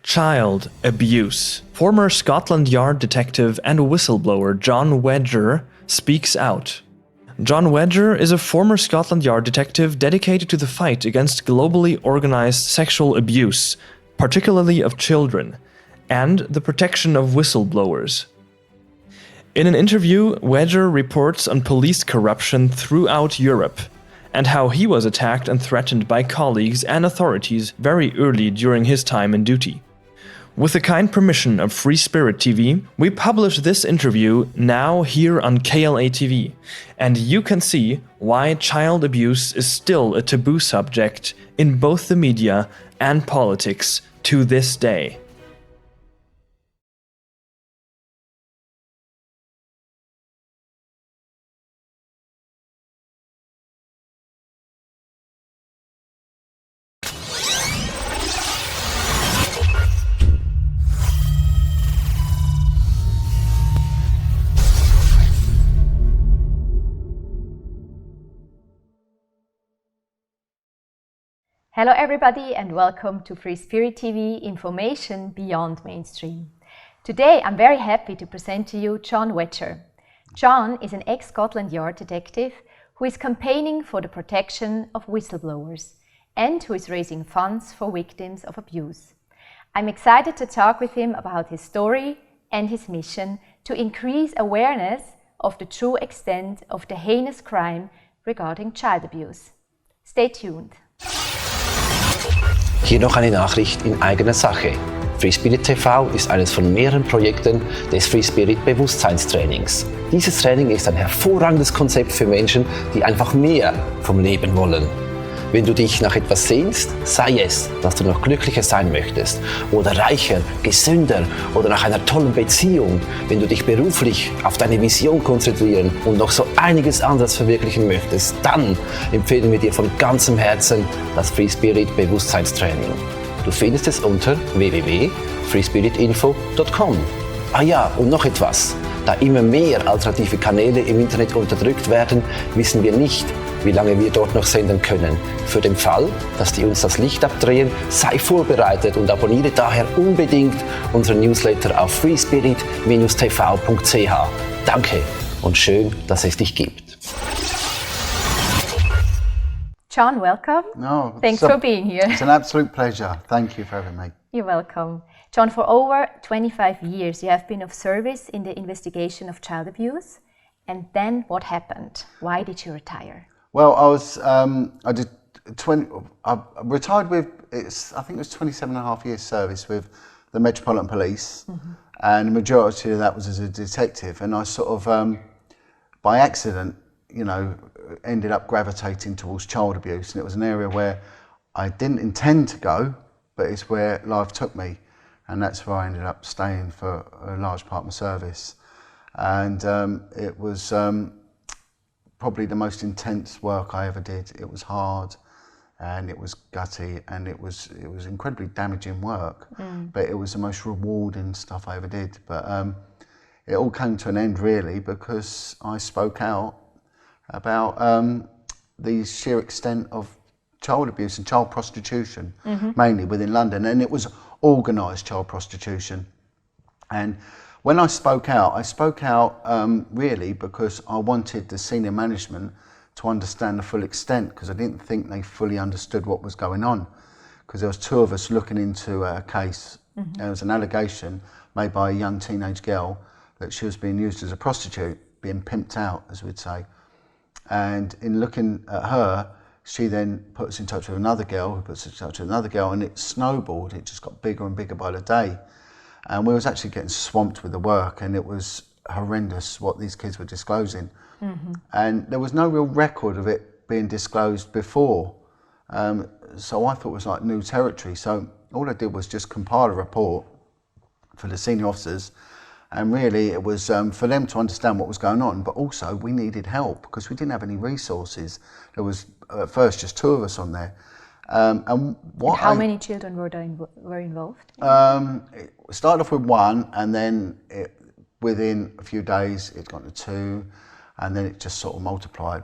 Child abuse. Former Scotland Yard detective and whistleblower John Wedger speaks out. John Wedger is a former Scotland Yard detective dedicated to the fight against globally organized sexual abuse, particularly of children, and the protection of whistleblowers. In an interview, Wedger reports on police corruption throughout Europe and how he was attacked and threatened by colleagues and authorities very early during his time in duty. With the kind permission of Free Spirit TV, we publish this interview now here on KLA TV, and you can see why child abuse is still a taboo subject in both the media and politics to this day. Hello everybody and welcome to Free Spirit TV, information beyond mainstream. Today I'm very happy to present to you John Wedger. John is an ex-Scotland Yard detective who is campaigning for the protection of whistleblowers and who is raising funds for victims of abuse. I'm excited to talk with him about his story and his mission to increase awareness of the true extent of the heinous crime regarding child abuse. Stay tuned. Hier noch eine Nachricht in eigener Sache. Free Spirit TV ist eines von mehreren Projekten des Free Spirit Bewusstseinstrainings. Dieses Training ist ein hervorragendes Konzept für Menschen, die einfach mehr vom Leben wollen. Wenn du dich nach etwas sehnst, sei es, dass du noch glücklicher sein möchtest oder reicher, gesünder oder nach einer tollen Beziehung, wenn du dich beruflich auf deine Vision konzentrieren und noch so einiges anderes verwirklichen möchtest, dann empfehlen wir dir von ganzem Herzen das Free Spirit Bewusstseinstraining. Du findest es unter www.freespiritinfo.com. Ah ja, und noch etwas. Da immer mehr alternative Kanäle im Internet unterdrückt werden, wissen wir nicht, wie lange wir dort noch senden können. Für den Fall, dass die uns das Licht abdrehen, sei vorbereitet und abonniere daher unbedingt unseren Newsletter auf freespirit-tv.ch. Danke und schön, dass es dich gibt. John, welcome. No, Thanks for being here. It's an absolute pleasure. Thank you for having me. You're welcome. John, for over 25 years you have been of service in the investigation of child abuse. And then what happened? Why did you retire? Well, I retired with, I think it was 27 and a half years service with the Metropolitan Police. Mm-hmm. And the majority of that was as a detective. And I sort of, by accident, ended up gravitating towards child abuse. And it was an area where I didn't intend to go, but it's where life took me. And that's where I ended up staying for a large part of my service. And it was probably the most intense work I ever did. It was hard and it was gutty and it was incredibly damaging work, but it was the most rewarding stuff I ever did. But it all came to an end really because I spoke out about the sheer extent of child abuse and child prostitution, mainly within London, and it was organised child prostitution. And when I spoke out really because I wanted the senior management to understand the full extent, because I didn't think they fully understood what was going on. Because there was two of us looking into a case. There was an allegation made by a young teenage girl that she was being used as a prostitute, being pimped out, as we'd say. And in looking at her, she then put us in touch with another girl, who puts us in touch with another girl, and it snowballed. It just got bigger and bigger by the day. And we was actually getting swamped with the work, and it was horrendous what these kids were disclosing. And there was no real record of it being disclosed before. So I thought it was like new territory. So all I did was just compile a report for the senior officers. And really it was for them to understand what was going on, but also we needed help because we didn't have any resources. There was at first just two of us on there. And how many children were involved? It started off with one, and then within a few days it got to two, and then it just sort of multiplied.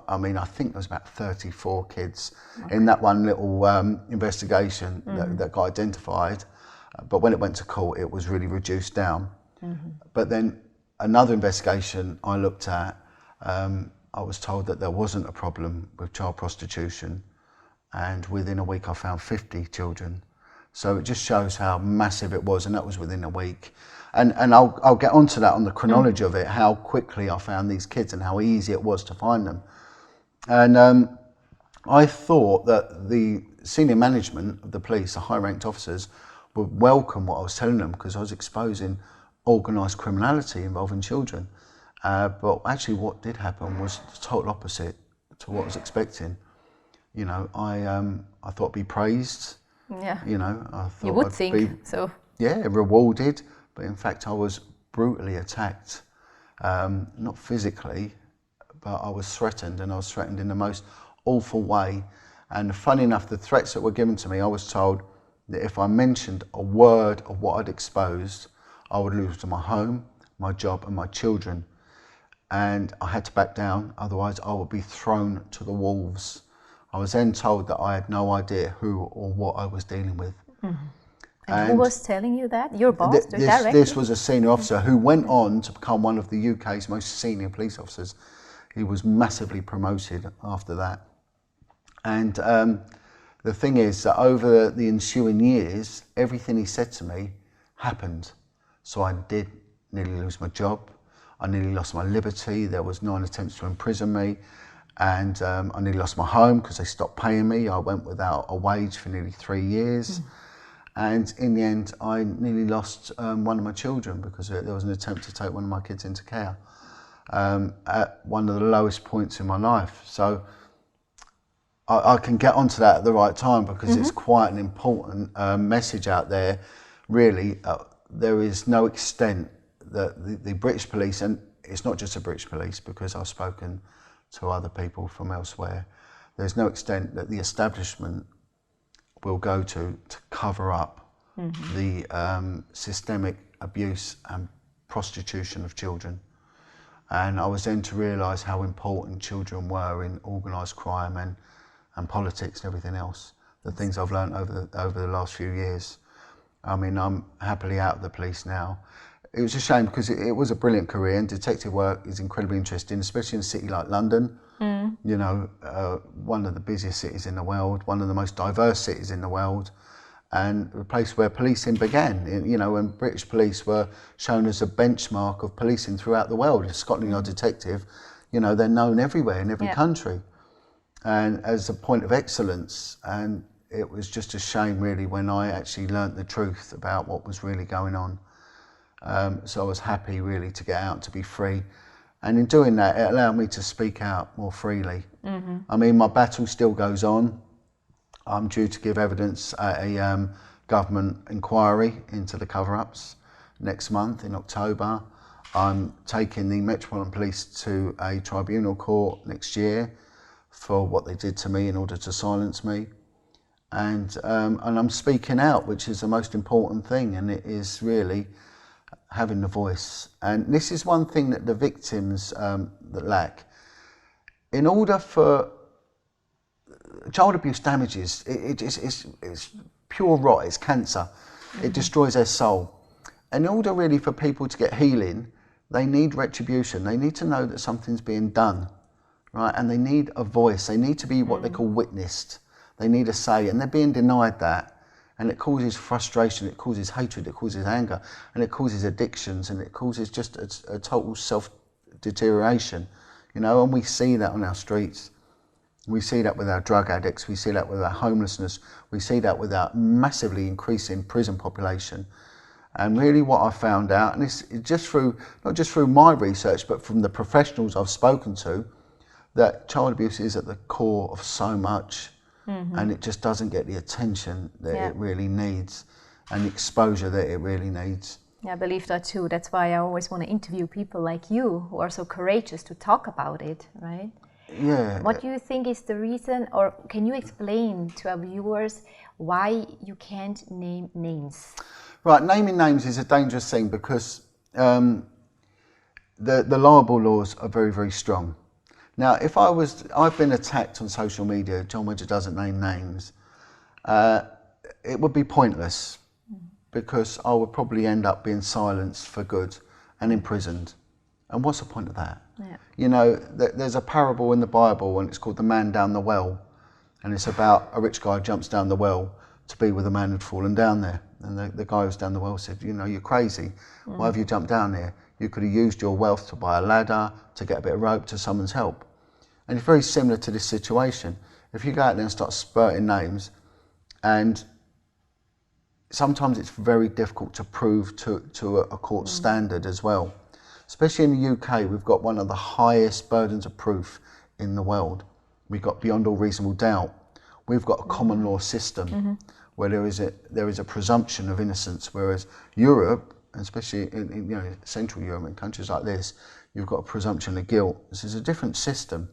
I mean, I think there was about 34 kids in that one little investigation that got identified. But when it went to court, it was really reduced down. But then another investigation I looked at, I was told that there wasn't a problem with child prostitution, and within a week I found 50 children. So it just shows how massive it was, and that was within a week. And I'll get onto that on the chronology of it, how quickly I found these kids and how easy it was to find them. And I thought that the senior management of the police, the high-ranked officers, would welcome what I was telling them, because I was exposing organised criminality involving children. But actually what did happen was the total opposite to what I was expecting. You know, I thought I'd be praised. Yeah. You know, I thought You would I'd think be, so. yeah, rewarded. But in fact, I was brutally attacked. Not physically, but I was threatened, and I was threatened in the most awful way. And funny enough, the threats that were given to me, I was told that if I mentioned a word of what I'd exposed, I would lose my home, my job, and my children. And I had to back down, otherwise I would be thrown to the wolves. I was then told that I had no idea who or what I was dealing with. And who was telling you that? Your boss, directly? This was a senior officer who went on to become one of the UK's most senior police officers. He was massively promoted after that. And the thing is that over the ensuing years, everything he said to me happened. So I did nearly lose my job. I nearly lost my liberty. There was 9 attempts to imprison me. And I nearly lost my home because they stopped paying me. I went without a wage for nearly 3 years. And in the end, I nearly lost one of my children because there was an attempt to take one of my kids into care at one of the lowest points in my life. So I can get onto that at the right time because it's quite an important message out there. Really, there is no extent that the British police, and it's not just the British police because I've spoken to other people from elsewhere, there's no extent that the establishment will go to cover up the systemic abuse and prostitution of children. And I was then to realise how important children were in organised crime and politics and everything else, the things I've learned over the last few years. I mean, I'm happily out of the police now. It was a shame because it was a brilliant career, and detective work is incredibly interesting, especially in a city like London. You know, one of the busiest cities in the world, one of the most diverse cities in the world, and a place where policing began. You know, when British police were shown as a benchmark of policing throughout the world. Scotland Yard detective, you know, they're known everywhere in every country, and as a point of excellence. And it was just a shame, really, when I actually learnt the truth about what was really going on. So I was happy, really, to get out, to be free. And in doing that, it allowed me to speak out more freely. I mean, my battle still goes on. I'm due to give evidence at a government inquiry into the cover-ups next month in October. I'm taking the Metropolitan Police to a tribunal court next year for what they did to me in order to silence me. And I'm speaking out, which is the most important thing, and it is really having the voice. And this is one thing that the victims that lack. In order for child abuse damages, it's pure rot, it's cancer. It destroys their soul. And in order really for people to get healing, they need retribution. They need to know that something's being done, right? And they need a voice. They need to be what they call witnessed. They need a say, and they're being denied that. And it causes frustration, it causes hatred, it causes anger, and it causes addictions, and it causes just a total self-deterioration, you know, and we see that on our streets. We see that with our drug addicts, we see that with our homelessness, we see that with our massively increasing prison population. And really what I found out, and it's just through, not just through my research, but from the professionals I've spoken to, that child abuse is at the core of so much. And it just doesn't get the attention that it really needs and the exposure that it really needs. Yeah, I believe that too. That's why I always want to interview people like you who are so courageous to talk about it, right? Yeah. What do you think is the reason, or can you explain to our viewers why you can't name names? Right, naming names is a dangerous thing because the libel laws are very, very strong. Now, if I've been attacked on social media, John Wedger doesn't name names, it would be pointless because I would probably end up being silenced for good and imprisoned. And what's the point of that? Yeah. You know, there's a parable in the Bible and it's called The Man Down the Well. And it's about a rich guy jumps down the well to be with a man who'd fallen down there. And the guy who was down the well said, you know, you're crazy. Why have you jumped down there? You could have used your wealth to buy a ladder, to get a bit of rope, to someone's help. And it's very similar to this situation. If you go out there and start spurting names, and sometimes it's very difficult to prove to a court standard as well. Especially in the UK, we've got one of the highest burdens of proof in the world. We've got beyond all reasonable doubt. We've got a common law system where there is a presumption of innocence, whereas Europe, especially in you know, Central Europe and countries like this, you've got a presumption of guilt. This is a different system.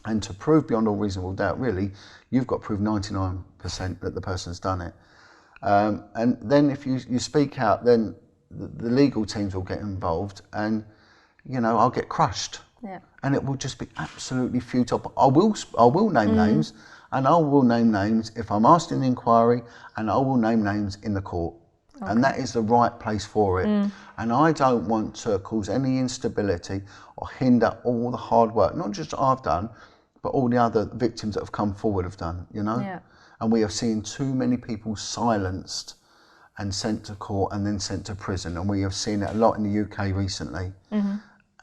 And to prove beyond all reasonable doubt, really, you've got to prove 99% that the person's done it. And then if you speak out, then the legal teams will get involved, and you know, I'll get crushed. Yeah. And it will just be absolutely futile. But I will name names, and I will name names if I'm asked in the inquiry, and I will name names in the court. Okay. And that is the right place for it. And I don't want to cause any instability or hinder all the hard work, not just I've done, but all the other victims that have come forward have done, you know? Yeah. And we have seen too many people silenced and sent to court and then sent to prison. And we have seen it a lot in the UK recently.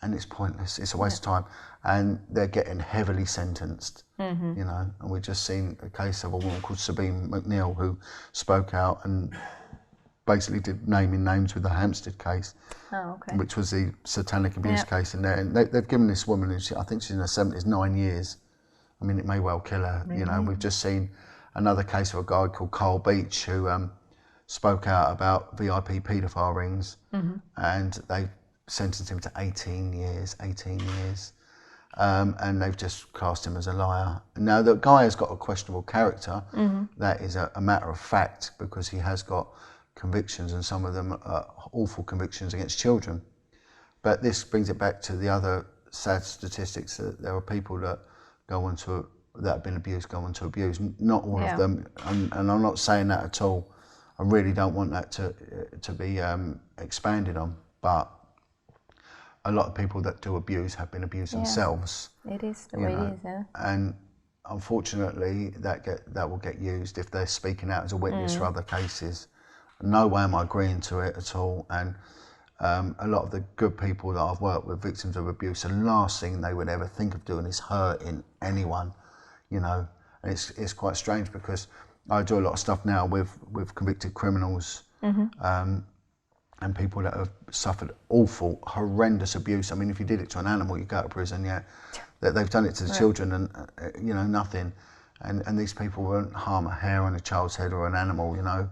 And it's pointless, it's a waste of time. And they're getting heavily sentenced, you know? And we've just seen a case of a woman called Sabine McNeil who spoke out and basically did naming names with the Hampstead case, which was the satanic abuse case in there. And they've given this woman, I think she's in her 70s, 9 years. I mean, it may well kill her, you know. We've just seen another case of a guy called Carl Beach who spoke out about VIP paedophile rings, and they sentenced him to 18 years. And they've just cast him as a liar. Now, the guy has got a questionable character. That is a matter of fact, because he has got convictions, and some of them are awful convictions against children. But this brings it back to the other sad statistics, that there are people that have been abused go on to abuse. Not all of them, and I'm not saying that at all. I really don't want that to be expanded on, but a lot of people that do abuse have been abused themselves. It is the way it is, yeah. And unfortunately, that will get used if they're speaking out as a witness for other cases. No way am I agreeing to it at all. And a lot of the good people that I've worked with, victims of abuse, the last thing they would ever think of doing is hurting anyone, you know. And it's quite strange, because I do a lot of stuff now with convicted criminals, and people that have suffered awful, horrendous abuse. I mean, if you did it to an animal, you go to prison, That they've done it to the children, and you know, nothing. And these people won't harm a hair on a child's head or an animal, you know.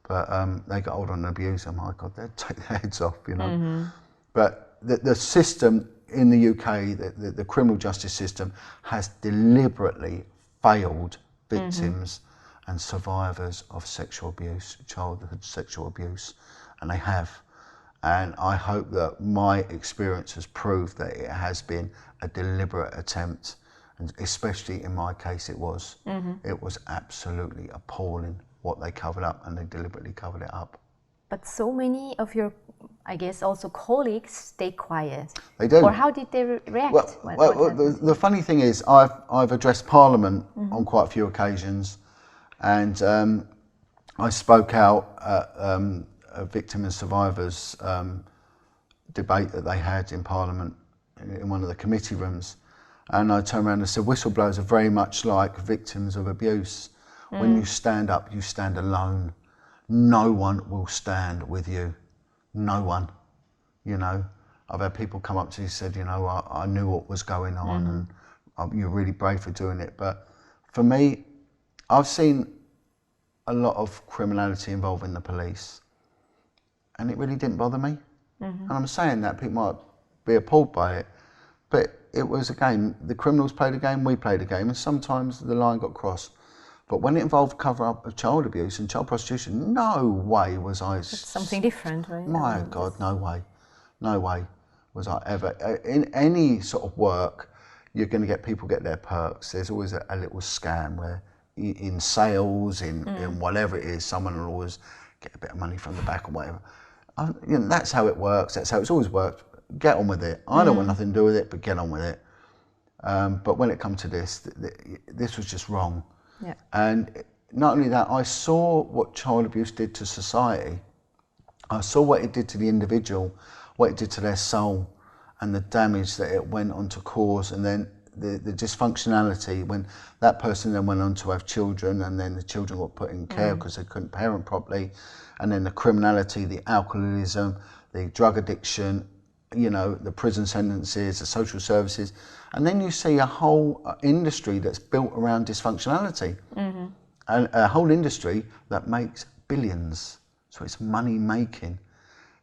But they get older and abuse them. My God, they'd take their heads off, you know. But the system in the UK, the criminal justice system, has deliberately failed victims and survivors of sexual abuse, childhood sexual abuse, and they have. And I hope that my experience has proved that it has been a deliberate attempt, and especially in my case it was. It was absolutely appalling what they covered up, and they deliberately covered it up. But so many of your, I guess, also colleagues stay quiet. They do. Or how did they react? Well, the funny thing is, I've addressed Parliament on quite a few occasions, and I spoke out at a victim and survivors debate that they had in Parliament in one of the committee rooms, and I turned around and said, whistleblowers are very much like victims of abuse. When you stand up, you stand alone. No one will stand with you. No one. You know, I've had people come up to me and said, you know, I knew what was going on, and you're really brave for doing it. But for me, I've seen a lot of criminality involving the police, and it really didn't bother me. And I'm saying that people might be appalled by it, but it was a game. The criminals played a game, we played a game, and sometimes the line got crossed. But when it involved cover-up of child abuse and child prostitution, no way was I... It's something different, right? My God, no way. No way was I ever... In any sort of work, you're going to get people get their perks. There's always a little scam where in sales, in whatever it is, someone will always get a bit of money from the back or whatever. You know, that's how it works. That's how it's always worked. Get on with it. I don't want nothing to do with it, but get on with it. But when it comes to this, this was just wrong. Yeah. And not only that, I saw what child abuse did to society. I saw what it did to the individual, what it did to their soul, and the damage that it went on to cause, and then the dysfunctionality when that person then went on to have children, and then the children got put in care because they couldn't parent properly, and then the criminality, the alcoholism, the drug addiction, you know, the prison sentences, the social services, and then you see a whole industry that's built around dysfunctionality, and a whole industry that makes billions. So it's money making.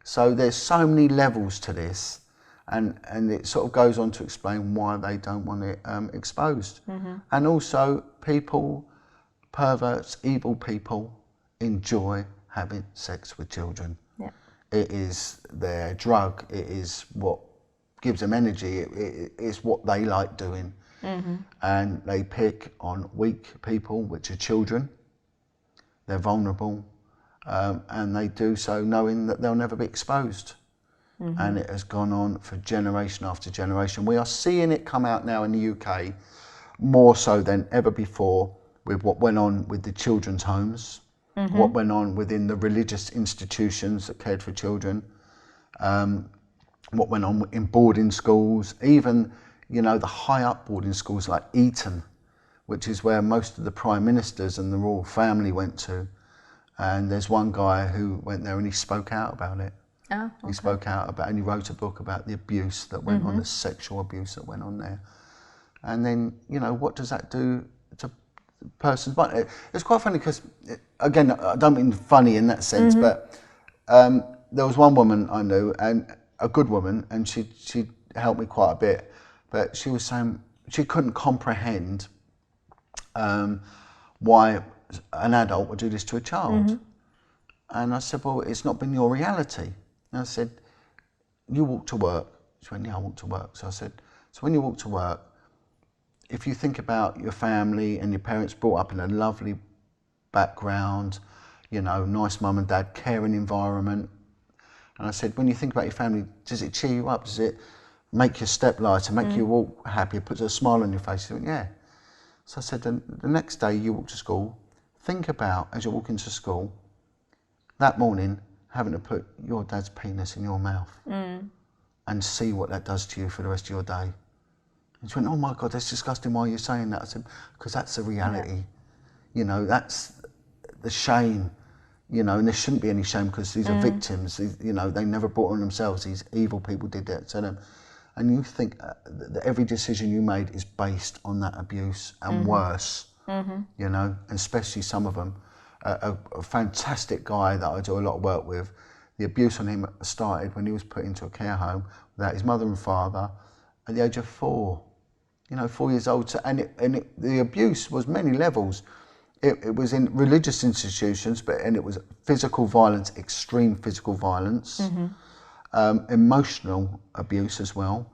So there's so many levels to this, and it sort of goes on to explain why they don't want it exposed. And also people, perverts, evil people, enjoy having sex with children. Yeah. It is their drug, it is what gives them energy, it is what they like doing. And they pick on weak people, which are children. They're vulnerable. And they do so knowing that they'll never be exposed. And it has gone on for generation after generation. We are seeing it come out now in the UK more so than ever before, with what went on with the children's homes, what went on within the religious institutions that cared for children, what went on in boarding schools, even, you know, the high up boarding schools like Eton, which is where most of the prime ministers and the royal family went to. And there's one guy who went there and he spoke out about it. Oh, okay. He spoke out about, and he wrote a book about the abuse that went on, the sexual abuse that went on there. And then, you know, what does that do to the person's mind? It's quite funny because, again, I don't mean funny in that sense, but there was one woman I knew, and a good woman, and she helped me quite a bit, but she was saying she couldn't comprehend why an adult would do this to a child. And I said, well, it's not been your reality. And I said, you walk to work. She went, yeah, I walk to work. So I said, so when you walk to work, if you think about your family and your parents brought up in a lovely background, you know, nice mum and dad, caring environment. And I said, when you think about your family, does it cheer you up? Does it make your step lighter, make you walk happier, put a smile on your face? She went, yeah. So I said, the next day you walk to school, think about, as you're walking to school, that morning, having to put your dad's penis in your mouth and see what that does to you for the rest of your day. And she went, oh my God, that's disgusting, why are you saying that? I said, because that's the reality. You know, that's the shame, you know, and there shouldn't be any shame because these are victims, you know, they never brought on themselves, these evil people did that to them. And you think that every decision you made is based on that abuse and worse, you know, and especially some of them. A fantastic guy that I do a lot of work with, the abuse on him started when he was put into a care home without his mother and father at the age of 4, you know, 4 years old. So, the abuse was many levels. It was in religious institutions, and it was physical violence, extreme physical violence, emotional abuse as well,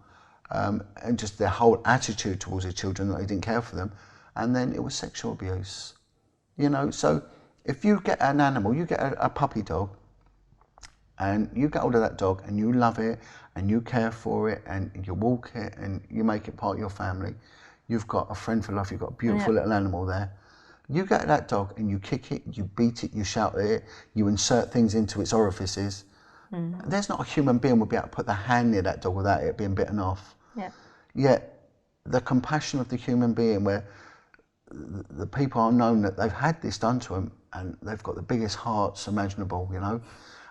and just their whole attitude towards their children, that they didn't care for them. And then it was sexual abuse, you know. So if you get an animal, you get a puppy dog, and you get hold of that dog and you love it and you care for it and you walk it and you make it part of your family, you've got a friend for life, you've got a beautiful little animal there. You get that dog and you kick it, you beat it, you shout at it, you insert things into its orifices. There's not a human being would be able to put their hand near that dog without it being bitten off. Yet the compassion of the human being, where the people are known that they've had this done to them and they've got the biggest hearts imaginable, you know,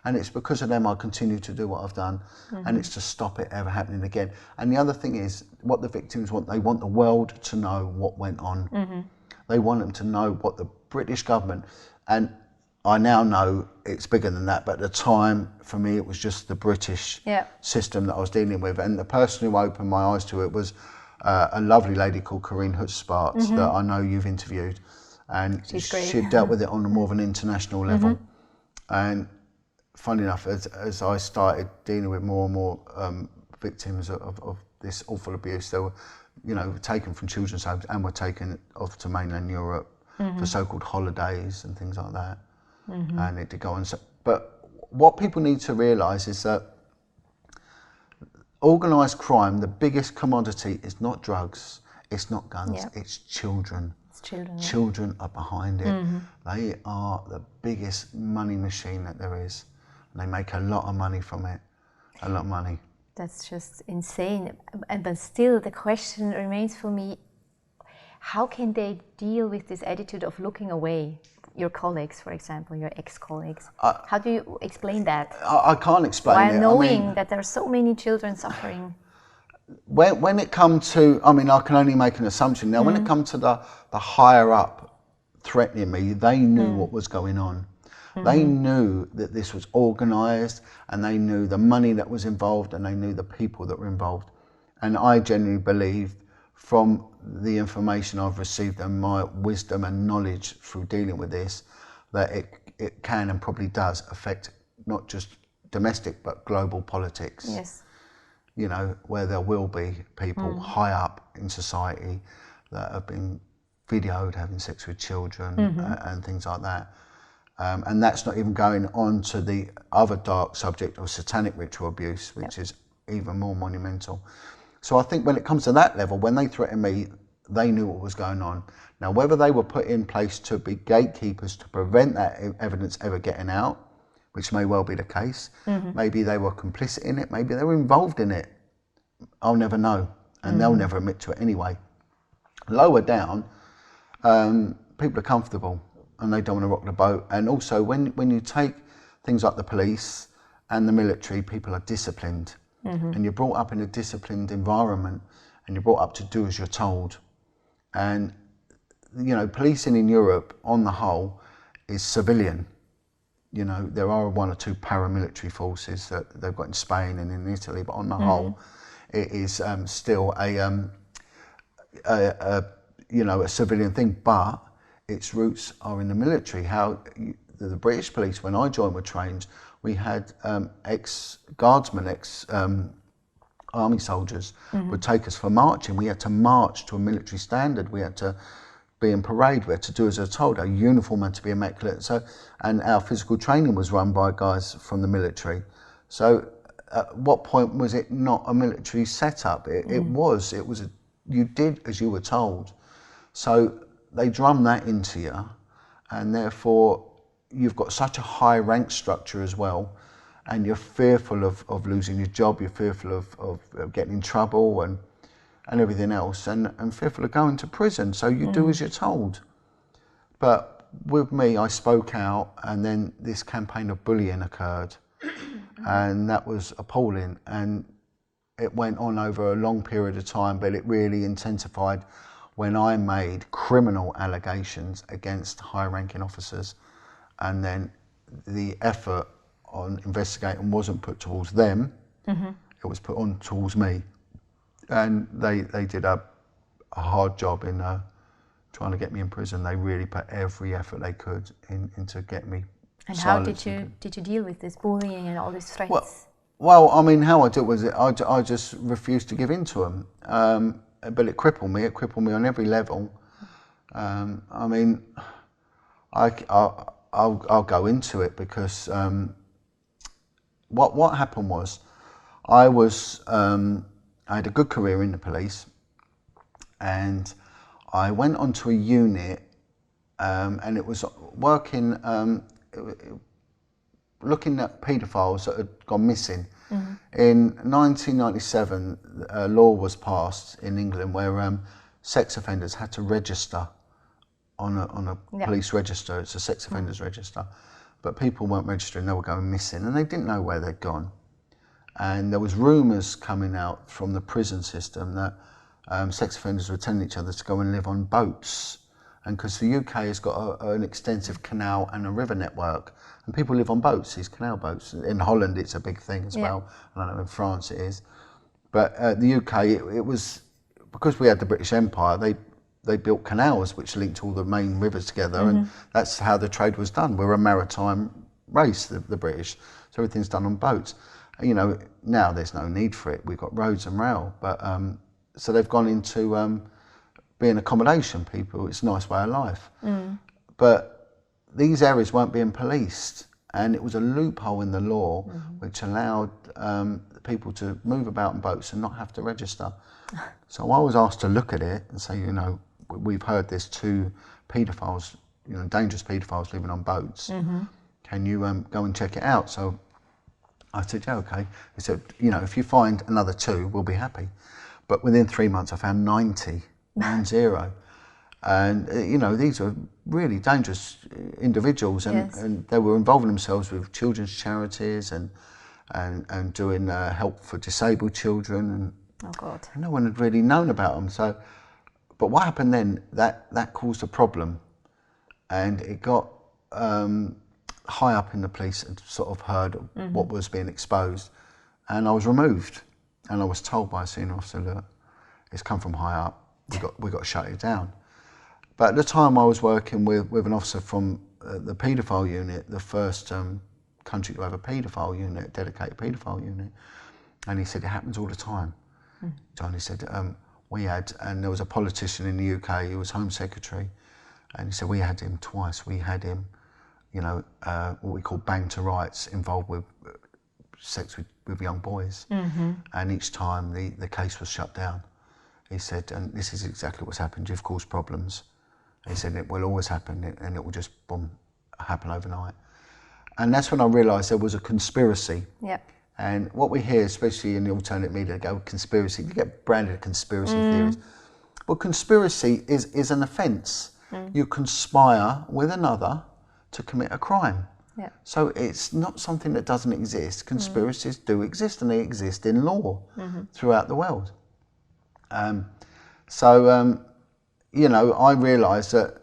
and it's because of them I continue to do what I've done, and it's to stop it ever happening again. And the other thing is what the victims want, they want the world to know what went on. They want them to know what the British government, and I now know it's bigger than that, but at the time for me it was just the British system that I was dealing with, and the person who opened my eyes to it was a lovely lady called Corinne Hutzbart that I know you've interviewed, and she dealt with it on more of an international level. And funny enough, as I started dealing with more and more victims of this awful abuse, they were, you know, taken from children's homes and were taken off to mainland Europe for so-called holidays and things like that. and it did go on. But what people need to realise is that organised crime, the biggest commodity is not drugs, it's not guns, it's children. It's children. Yeah. Children are behind it. They are the biggest money machine that there is. And they make a lot of money from it, a lot of money. That's just insane. But still, the question remains for me, how can they deal with this attitude of looking away? Your colleagues, for example, your ex-colleagues. How do you explain that? I can't explain it. While knowing that there are so many children suffering. When it comes to, I mean, I can only make an assumption. Now, when it comes to the higher up threatening me, they knew what was going on. They knew that this was organised, and they knew the money that was involved, and they knew the people that were involved. And I genuinely believe, from the information I've received and my wisdom and knowledge through dealing with this, that it can and probably does affect not just domestic but global politics. Yes. You know, where there will be people high up in society that have been videoed having sex with children and things like that. And that's not even going on to the other dark subject of satanic ritual abuse, which is even more monumental. So I think when it comes to that level, when they threatened me, they knew what was going on. Now, whether they were put in place to be gatekeepers to prevent that evidence ever getting out, which may well be the case, maybe they were complicit in it, maybe they were involved in it, I'll never know, and they'll never admit to it anyway. Lower down, people are comfortable and they don't want to rock the boat. And also, when you take things like the police and the military, people are disciplined. And you're brought up in a disciplined environment, and you're brought up to do as you're told. And, you know, policing in Europe, on the whole, is civilian. You know, there are one or two paramilitary forces that they've got in Spain and in Italy, but on the whole, it is still a civilian thing. But its roots are in the military. The British police, when I joined, were trained. We had ex-guardsmen, ex-army soldiers would take us for marching. We had to march to a military standard. We had to be in parade. We had to do as I was told. Our uniform had to be immaculate. So, and our physical training was run by guys from the military. So, at what point was it not a military setup? It was. You did as you were told. So they drum that into you, and therefore you've got such a high rank structure as well, and you're fearful of losing your job, you're fearful of getting in trouble and everything else, and fearful of going to prison, so you do as you're told. But with me, I spoke out, and then this campaign of bullying occurred, and that was appalling, and it went on over a long period of time, but it really intensified when I made criminal allegations against high-ranking officers. And then the effort on investigating wasn't put towards them, it was put on towards me. And they did a hard job in trying to get me in prison. They really put every effort they could into get me silenced. And how did you deal with this bullying and all these threats? Well, I mean, how I dealt with it, I just refused to give in to them. But it crippled me on every level. I mean, I'll go into it because what happened was I had a good career in the police, and I went onto a unit and it was working looking at paedophiles that had gone missing. In 1997, a law was passed in England where sex offenders had to register on a police register. It's a sex offenders register, but people weren't registering, they were going missing, and they didn't know where they'd gone. And there was rumours coming out from the prison system that sex offenders were telling each other to go and live on boats, and because the UK has got an extensive canal and a river network, and people live on boats, these canal boats. In Holland it's a big thing as well, I don't know, in France it is, but the UK, it was, because we had the British Empire, they built canals which linked all the main rivers together, and that's how the trade was done. We're a maritime race, the British, so everything's done on boats. You know, now there's no need for it, we've got roads and rail, but so they've gone into being accommodation people. It's a nice way of life. But these areas weren't being policed, and it was a loophole in the law which allowed people to move about in boats and not have to register. So I was asked to look at it and say, you know, we've heard there's 2 paedophiles, you know, dangerous paedophiles living on boats. Can you go and check it out? So I said, yeah, okay. He said, you know, if you find another 2, we'll be happy. But within 3 months, I found 90. And, you know, these are really dangerous individuals, and they were involving themselves with children's charities and doing help for disabled children. And oh God. no one had really known about them. So, but what happened then, that caused a problem, and it got high up in the police and sort of heard what was being exposed, and I was removed, and I was told by a senior officer, look, it's come from high up, we got to shut it down. But at the time I was working with an officer from the paedophile unit, the first country to have a paedophile unit, dedicated paedophile unit, and he said it happens all the time. John, he said, we had, and there was a politician in the UK, he was Home Secretary, and he said we had him twice. We had him, you know, what we call bang to rights, involved with sex with young boys, and each time the case was shut down. He said, and this is exactly what's happened, you've caused problems. He said it will always happen, and it will just, boom, happen overnight. And that's when I realised there was a conspiracy. Yep. And what we hear, especially in the alternate media, they go conspiracy, you get branded conspiracy theories. Well, conspiracy is an offence. You conspire with another to commit a crime. Yeah. So it's not something that doesn't exist. Conspiracies do exist, and they exist in law throughout the world. You know, I realised that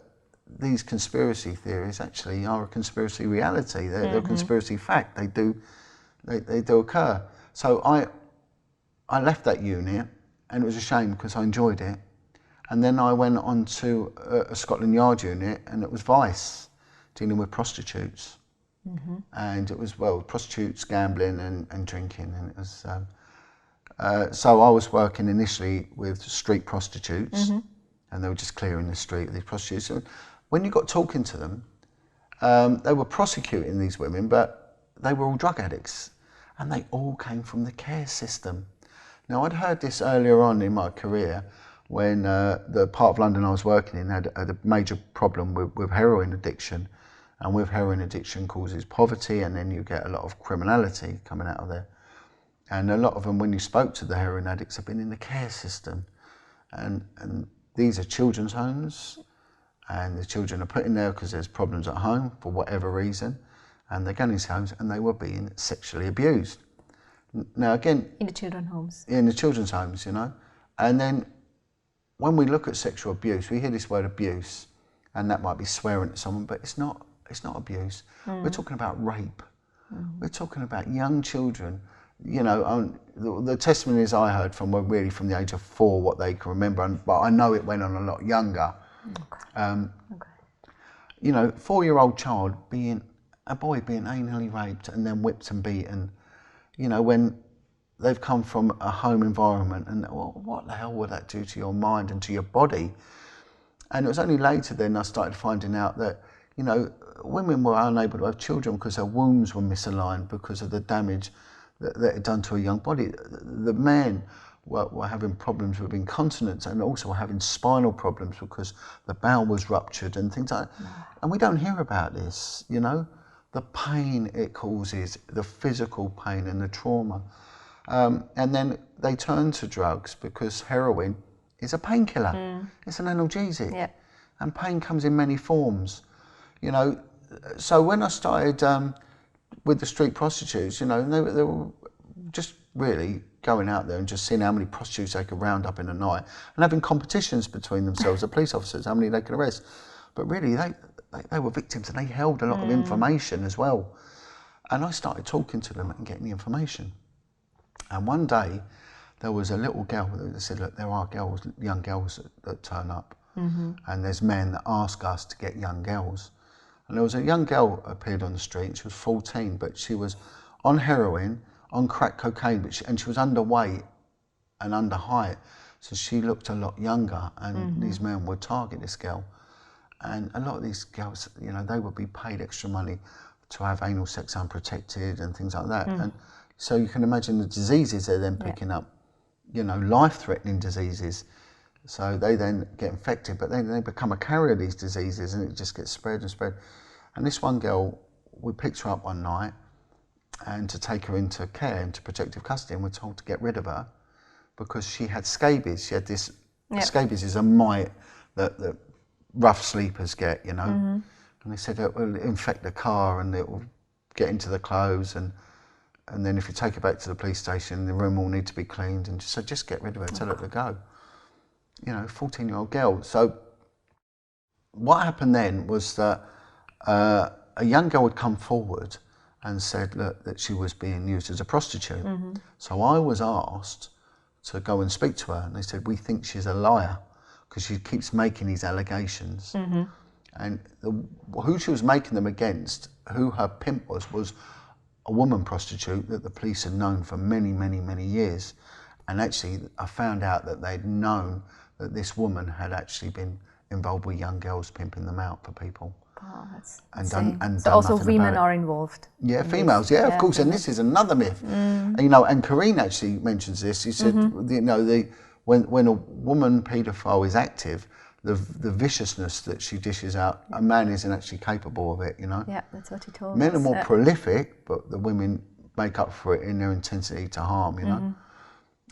these conspiracy theories actually are a conspiracy reality. They're a conspiracy fact. They do occur. So I left that unit, and it was a shame because I enjoyed it. And then I went on to a Scotland Yard unit, and it was Vice, dealing with prostitutes. And it was, well, prostitutes, gambling and drinking. And it was, so I was working initially with street prostitutes, and they were just clearing the street with these prostitutes. And when you got talking to them, they were prosecuting these women, but they were all drug addicts, and they all came from the care system. Now, I'd heard this earlier on in my career when the part of London I was working in had a major problem with heroin addiction, and with heroin addiction causes poverty, and then you get a lot of criminality coming out of there. And a lot of them, when you spoke to the heroin addicts, have been in the care system, and these are children's homes, and the children are put in there because there's problems at home for whatever reason, and they go in these homes and they were being sexually abused. Now again, in the children's homes. In the children's homes, you know. And then when we look at sexual abuse, we hear this word abuse, and that might be swearing at someone, but it's not abuse. We're talking about rape. We're talking about young children. You know, the testimonies I heard from were really from the age of 4, what they can remember, but I know it went on a lot younger. You know, 4-year-old child a boy being anally raped and then whipped and beaten, you know, when they've come from a home environment, and well, what the hell would that do to your mind and to your body? And it was only later then I started finding out that, you know, women were unable to have children because their wombs were misaligned because of the damage that it had done to a young body. The men were having problems with incontinence, and also were having spinal problems because the bowel was ruptured and things like that. And we don't hear about this, you know, the pain it causes, the physical pain and the trauma. And then they turn to drugs because heroin is a painkiller. It's an analgesic. Yeah. And pain comes in many forms, you know. So when I started with the street prostitutes, you know, they were just really going out there and just seeing how many prostitutes they could round up in a night, and having competitions between themselves, the police officers, how many they could arrest. But really, they were victims, and they held a lot of information as well. And I started talking to them and getting the information. And one day, there was a little girl that said, look, there are girls, young girls that turn up, and there's men that ask us to get young girls. And there was a young girl appeared on the street. She was 14, but she was on heroin, on crack cocaine, and she was underweight and under height. So she looked a lot younger, and these men would target this girl. And a lot of these girls, you know, they would be paid extra money to have anal sex unprotected and things like that. And so you can imagine the diseases they're then picking up, you know, life-threatening diseases. So they then get infected, but then they become a carrier of these diseases, and it just gets spread and spread. And this one girl, we picked her up one night and to take her into care, into protective custody, and we're told to get rid of her because she had scabies. She had this, scabies is a mite that rough sleepers get, you know. And they said it will infect the car and it will get into the clothes, and then if you take her back to the police station, the room will need to be cleaned. And so just get rid of her, tell her to go. You know, 14-year-old girl. So what happened then was that a young girl had come forward and said, look, that she was being used as a prostitute. So I was asked to go and speak to her, and they said, we think she's a liar because she keeps making these allegations. And who she was making them against, who her pimp was a woman prostitute that the police had known for many, many, many years. And actually, I found out that they'd known that this woman had actually been involved with young girls, pimping them out for people. Oh, that's And insane. done So also nothing women about it. are involved. Yeah, females, yeah, of course. And this is another myth. And, you know, and Corinne actually mentions this. She said, you know, when a woman paedophile is active, the viciousness that she dishes out, a man isn't actually capable of it, you know. Yeah, that's what he told Men us. are more prolific, but the women make up for it in their intensity to harm, you know.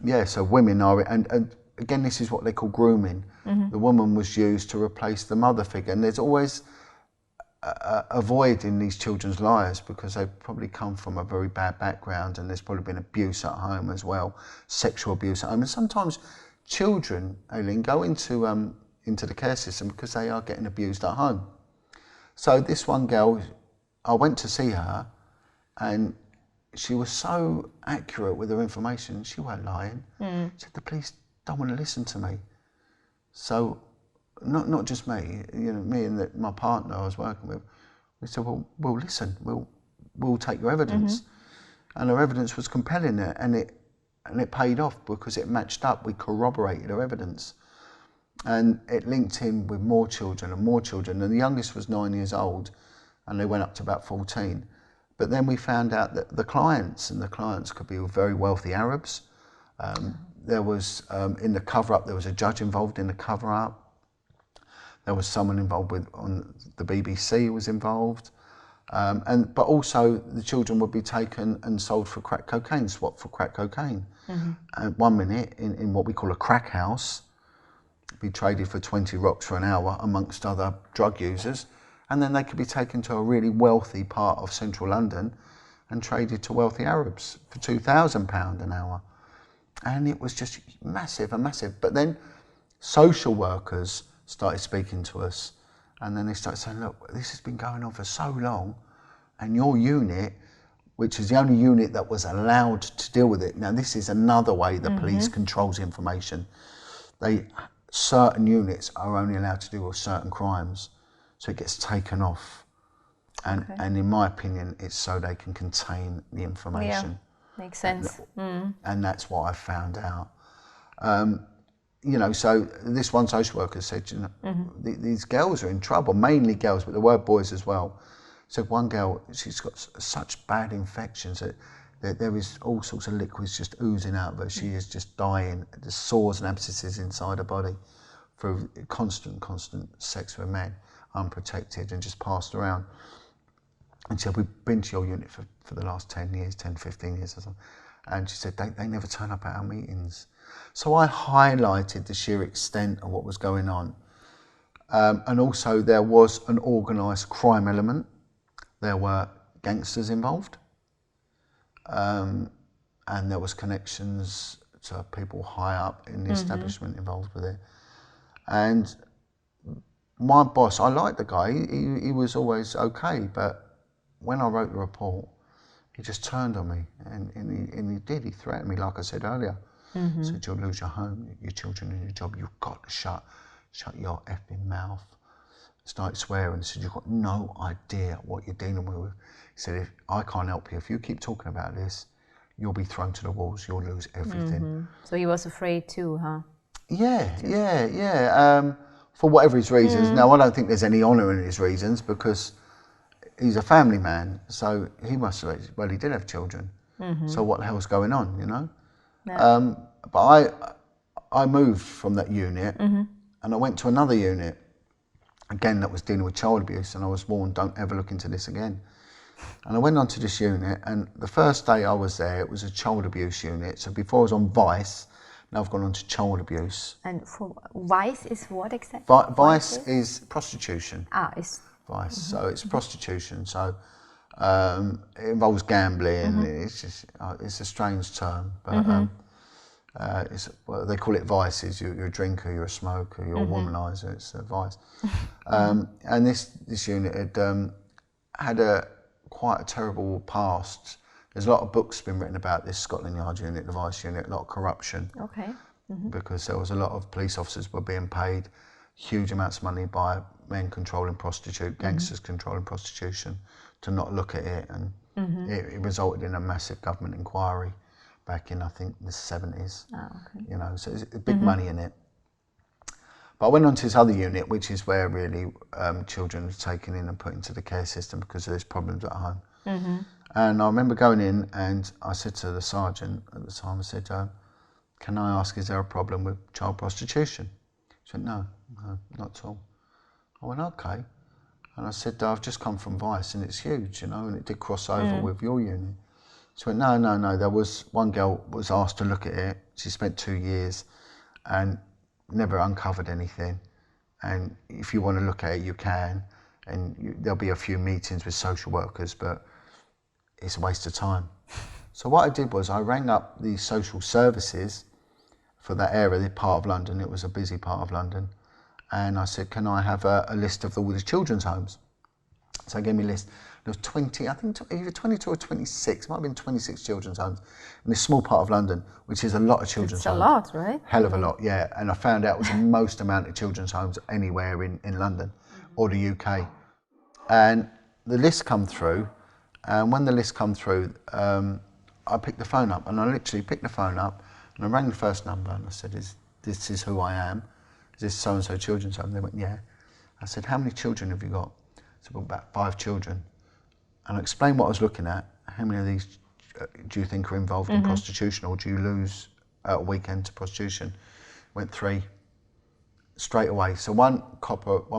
Yeah, so women are, and again, this is what they call grooming. The woman was used to replace the mother figure, and there's always a void in these children's lives because they've probably come from a very bad background, and there's probably been abuse at home as well, sexual abuse at home. And sometimes children, Aileen, go into the care system because they are getting abused at home. So this one girl, I went to see her, and she was so accurate with her information. She weren't lying. She said, the police don't want to listen to me. So not just me, you know, me and my partner I was working with, we said, well, we'll listen, we'll take your evidence. And her evidence was compelling, and it paid off because it matched up. We corroborated her evidence. And it linked in with more children and more children. And the youngest was 9 years old, and they went up to about 14. But then we found out that the clients could be very wealthy Arabs. There was, in the cover-up, there was a judge involved in the cover-up. There was someone involved on the BBC was involved. But also the children would be taken and sold for crack cocaine, swapped for crack cocaine. And 1 minute in what we call a crack house, be traded for 20 rocks for an hour amongst other drug users. And then they could be taken to a really wealthy part of central London and traded to wealthy Arabs for £2,000 an hour. And it was just massive and massive. But then social workers started speaking to us, and then they started saying, look, this has been going on for so long, and your unit, which is the only unit that was allowed to deal with it. Now, this is another way the police controls information. Certain units are only allowed to deal with certain crimes, so it gets taken off. And in my opinion, it's so they can contain the information. Yeah, makes sense. And that's what I found out. You know, so this one social worker said, you know, these girls are in trouble, mainly girls, but there were boys as well. So one girl, she's got such bad infections that there is all sorts of liquids just oozing out of her. She is just dying. There's sores and abscesses inside her body through constant sex with men, unprotected and just passed around. And she said, we've been to your unit for the last 10 years, 10, 15 years or something. And she said, they never turn up at our meetings. So I highlighted the sheer extent of what was going on. And also there was an organised crime element. There were gangsters involved. And there was connections to people high up in the establishment involved with it. And my boss, I liked the guy, he was always okay, but when I wrote the report, he just turned on me, and he did. He threatened me, like I said earlier. He said, you'll lose your home, your children and your job. You've got to shut your effing mouth. Started swearing. He said, you've got no idea what you're dealing with. He said, if I can't help you, if you keep talking about this, you'll be thrown to the walls. You'll lose everything. So he was afraid too, huh? Yeah. for whatever his reasons. Now, I don't think there's any honour in his reasons because he's a family man, so he must have, well, he did have children. So what the hell's going on, you know? Yeah. But I moved from that unit and I went to another unit, again, that was dealing with child abuse, and I was warned, don't ever look into this again. And I went on to this unit, and the first day I was there, it was a child abuse unit. So before I was on Vice, now I've gone on to child abuse. And for Vice is what exactly? Vice is prostitution. It's Vice, so it's prostitution. So it involves gambling. It's just it's a strange term, but it's, well, they call it vices. You're a drinker, you're a smoker, you're a womanizer. It's a vice. And this unit had quite a terrible past. There's a lot of books been written about this Scotland Yard unit, the Vice unit, a lot of corruption. okay. Because there was a lot of police officers were being paid huge amounts of money by men controlling prostitution, gangsters controlling prostitution, to not look at it, and it resulted in a massive government inquiry back in, I think, the 70s. You know, so there's big money in it. But I went on to this other unit, which is where really children are taken in and put into the care system because there's problems at home. And I remember going in and I said to the sergeant at the time, I said, can I ask, is there a problem with child prostitution? She went, no, not at all. I went, okay. And I said, I've just come from Vice and it's huge, you know, and it did cross over with your unit. She went, no, there was one girl was asked to look at it. She spent 2 years and never uncovered anything, and if you want to look at it you can, and there'll be a few meetings with social workers, but it's a waste of time. So what I did was I rang up the social services for that area, the part of London. It was a busy part of London, and I said, can I have a list of all the children's homes? So they gave me a list. There was 20, I think either 22 or 26, might have been 26 children's homes in this small part of London, which is a lot of children's homes. It's a lot, right? Hell of a lot, yeah. And I found out it was the most amount of children's homes anywhere in London or the UK. And the list come through, and when the list come through, I picked the phone up, and I literally picked the phone up, and I rang the first number, and I said, this is who I am. Is this so-and-so children's home? They went, yeah. I said, how many children have you got? I said, well, about 5 children. And I explained what I was looking at. How many of these do you think are involved in prostitution, or do you lose a weekend to prostitution? Went 3 straight away. So one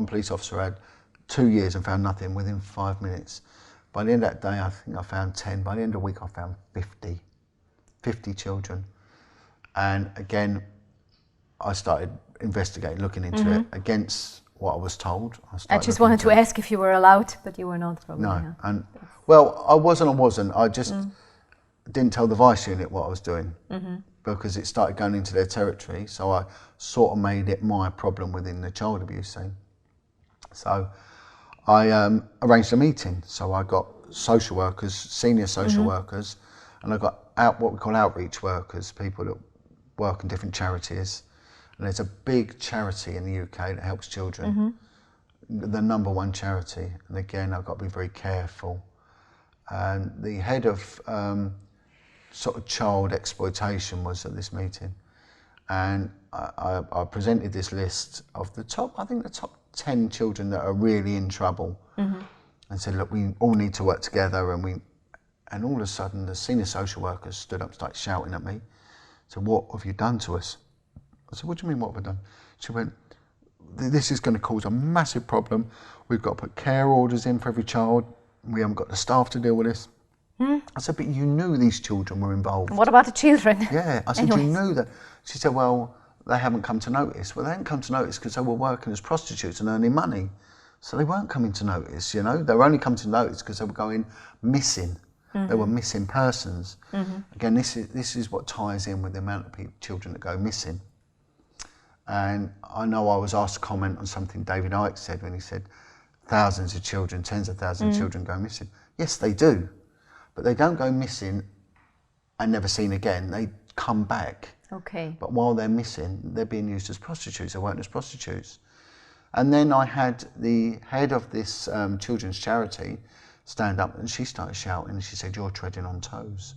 police officer had 2 years and found nothing within 5 minutes. By the end of that day, I think I found 10. By the end of the week, I found 50 children. And again, I started investigating, looking into it against what I was told. I just wanted to ask if you were allowed, but you were not. Probably, no, yeah. and well, I wasn't. I just didn't tell the Vice unit what I was doing because it started going into their territory. So I sort of made it my problem within the child abuse scene. So I arranged a meeting. So I got social workers, senior social workers, and I got what we call outreach workers, people that work in different charities. And there's a big charity in the UK that helps children, the #1 charity. And again, I've got to be very careful. And the head of sort of child exploitation was at this meeting. And I presented this list of the top 10 children that are really in trouble. And said, look, we all need to work together. And all of a sudden, the senior social workers stood up, started shouting at me. So what have you done to us? I said, what do you mean, what have I done? She went, this is going to cause a massive problem. We've got to put care orders in for every child. We haven't got the staff to deal with this. I said, but you knew these children were involved. What about the children? Yeah, I said, you knew that. She said, well, they haven't come to notice. Well, they hadn't come to notice because they were working as prostitutes and earning money. So they weren't coming to notice, you know. They were only coming to notice because they were going missing. They were missing persons. Again, this is what ties in with the amount of children that go missing. And I know I was asked to comment on something David Icke said when he said thousands of children, tens of thousands of children go missing. Yes, they do, but they don't go missing and never seen again. They come back. Okay. But while they're missing, they're being used as prostitutes. They weren't as prostitutes. And then I had the head of this children's charity stand up, and she started shouting, and she said, you're treading on toes.